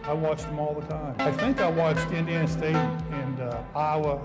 I watch them all the time. I think I watched Indiana State and Iowa.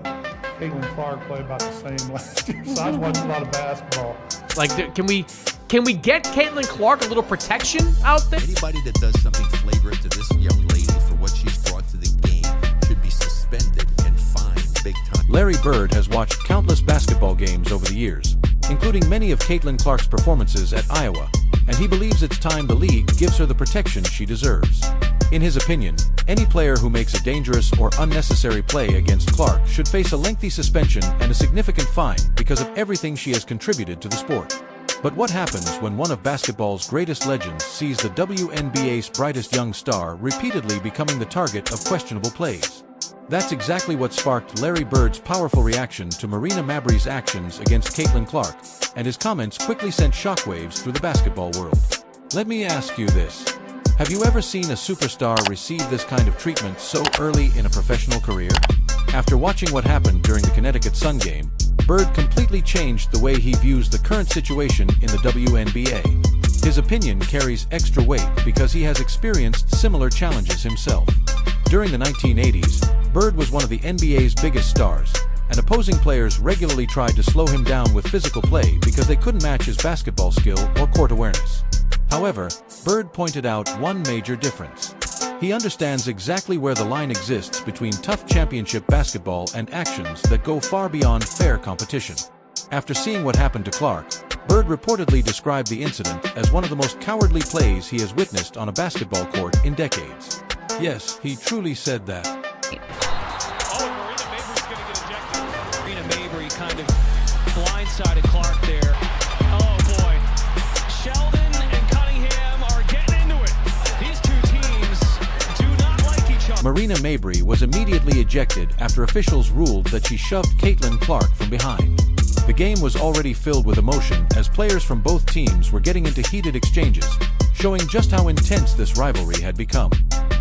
CaitlinClark played about the same last year, so I was watching a lot of basketball. Like, can we get CaitlinClark a little protection out there? Anybody that does something flagrant to this young lady for what she's brought to the game should be suspended and fined big time. LarryBird has watched countless basketball games over the years, including many of CaitlinClark's performances at Iowa, and he believes it's time the league gives her the protection she deserves. In his opinion, any player who makes a dangerous or unnecessary play against Clark should face a lengthy suspension and a significant fine because of everything she has contributed to the sport. But what happens when one of basketball's greatest legends sees the WNBA's brightest young star repeatedly becoming the target of questionable plays? That's exactly what sparked LarryBird's powerful reaction to Marina Mabrey's actions against CaitlinClark, and his comments quickly sent shockwaves through the basketball world. Let me ask you this. Have you ever seen a superstar receive this kind of treatment so early in a professional career? After watching what happened during the Connecticut Sun game, Bird completely changed the way he views the current situation in the WNBA. His opinion carries extra weight because he has experienced similar challenges himself. During the 1980s, Bird was one of the NBA's biggest stars, and opposing players regularly tried to slow him down with physical play because they couldn't match his basketball skill or court awareness. However, Bird pointed out one major difference. He understands exactly where the line exists between tough championship basketball and actions that go far beyond fair competition. After seeing what happened to Clark, Bird reportedly described the incident as one of the most cowardly plays he has witnessed on a basketball court in decades. Yes, he truly said that. Oh, Marina Mabrey's going to get ejected. Marina Mabrey kind of blindsided Clark there. Oh, boy. Sheldon and Cunningham are getting into it. These two teams do not like each other. Marina Mabrey was immediately ejected after officials ruled that she shoved CaitlinClark from behind. The game was already filled with emotion as players from both teams were getting into heated exchanges, showing just how intense this rivalry had become.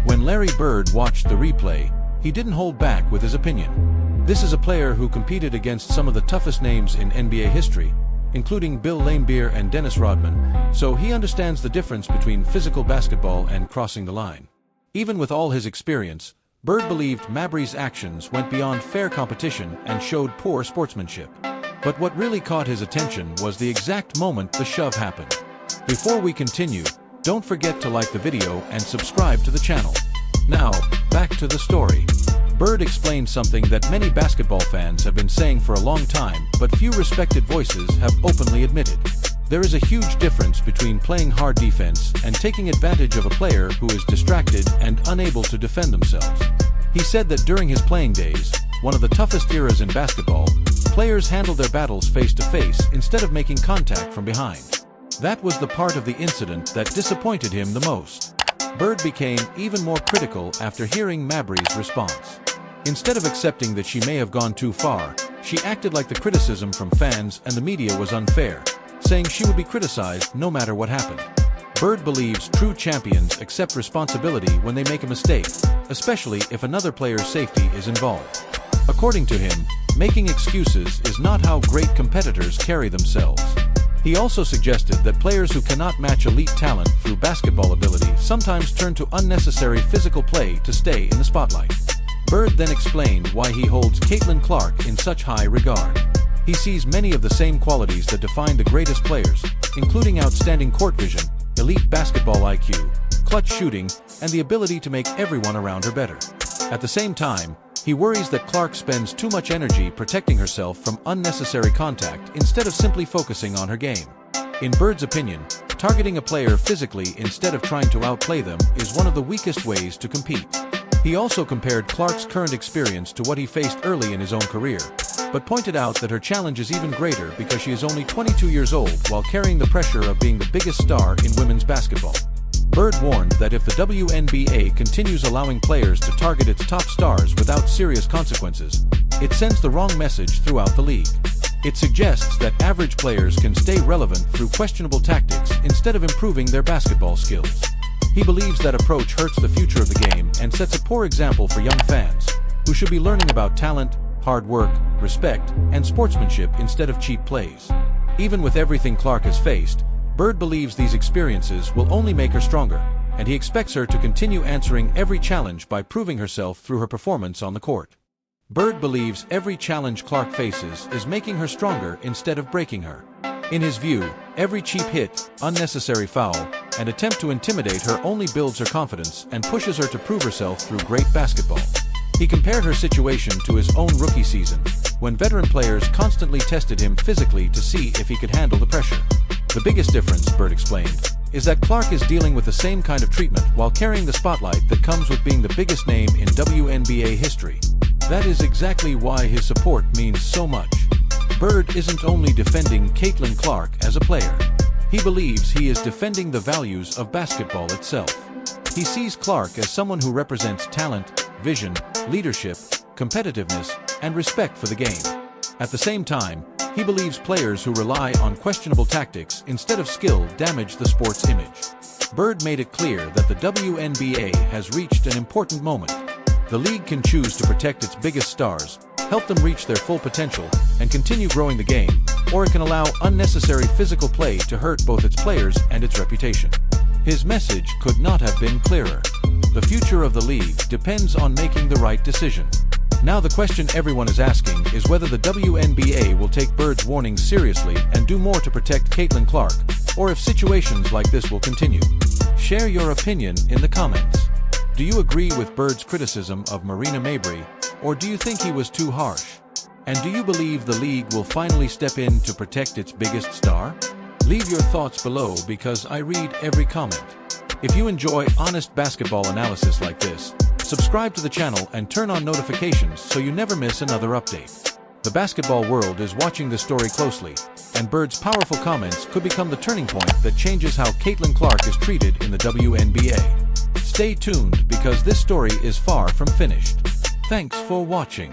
When LarryBird watched the replay, he didn't hold back with his opinion. This is a player who competed against some of the toughest names in NBA history, including Bill Laimbeer and Dennis Rodman, so he understands the difference between physical basketball and crossing the line. Even with all his experience, Bird believed Mabrey's actions went beyond fair competition and showed poor sportsmanship. But what really caught his attention was the exact moment the shove happened. Before we continue, don't forget to like the video and subscribe to the channel. Now, back to the story. Bird explained something that many basketball fans have been saying for a long time, but few respected voices have openly admitted. There is a huge difference between playing hard defense and taking advantage of a player who is distracted and unable to defend themselves. He said that during his playing days, one of the toughest eras in basketball, players handled their battles face-to-face instead of making contact from behind. That was the part of the incident that disappointed him the most. Bird became even more critical after hearing Mabrey's response. Instead of accepting that she may have gone too far, she acted like the criticism from fans and the media was unfair, saying she would be criticized no matter what happened. Bird believes true champions accept responsibility when they make a mistake, especially if another player's safety is involved. According to him, making excuses is not how great competitors carry themselves. He also suggested that players who cannot match elite talent through basketball ability sometimes turn to unnecessary physical play to stay in the spotlight. Bird then explained why he holds CaitlinClark in such high regard. He sees many of the same qualities that define the greatest players, including outstanding court vision, elite basketball IQ, clutch shooting, and the ability to make everyone around her better. At the same time, he worries that Clark spends too much energy protecting herself from unnecessary contact instead of simply focusing on her game. In Bird's opinion, targeting a player physically instead of trying to outplay them is one of the weakest ways to compete. He also compared Clark's current experience to what he faced early in his own career, but pointed out that her challenge is even greater because she is only 22 years old while carrying the pressure of being the biggest star in women's basketball. Bird warned that if the WNBA continues allowing players to target its top stars without serious consequences, it sends the wrong message throughout the league. It suggests that average players can stay relevant through questionable tactics instead of improving their basketball skills. He believes that approach hurts the future of the game and sets a poor example for young fans, who should be learning about talent, hard work, respect, and sportsmanship instead of cheap plays. Even with everything Clark has faced, Bird believes these experiences will only make her stronger, and he expects her to continue answering every challenge by proving herself through her performance on the court. Bird believes every challenge Clark faces is making her stronger instead of breaking her. In his view, every cheap hit, unnecessary foul, and attempt to intimidate her only builds her confidence and pushes her to prove herself through great basketball. He compared her situation to his own rookie season, when veteran players constantly tested him physically to see if he could handle the pressure. The biggest difference, Bird explained, is that Clark is dealing with the same kind of treatment while carrying the spotlight that comes with being the biggest name in WNBA history. That is exactly why his support means so much. Bird isn't only defending CaitlinClark as a player. He believes he is defending the values of basketball itself. He sees Clark as someone who represents talent, vision, leadership, competitiveness, and respect for the game. At the same time, he believes players who rely on questionable tactics instead of skill damage the sport's image. Bird made it clear that the WNBA has reached an important moment. The league can choose to protect its biggest stars, help them reach their full potential, and continue growing the game, or it can allow unnecessary physical play to hurt both its players and its reputation. His message could not have been clearer. The future of the league depends on making the right decision. Now the question everyone is asking is whether the WNBA will take Bird's warnings seriously and do more to protect CaitlinClark, or if situations like this will continue. Share your opinion in the comments. Do you agree with Bird's criticism of Marina Mabrey, or do you think he was too harsh? And do you believe the league will finally step in to protect its biggest star? Leave your thoughts below because I read every comment. If you enjoy honest basketball analysis like this, subscribe to the channel and turn on notifications so you never miss another update. The basketball world is watching this story closely, and Bird's powerful comments could become the turning point that changes how CaitlinClark is treated in the WNBA. Stay tuned because this story is far from finished. Thanks for watching.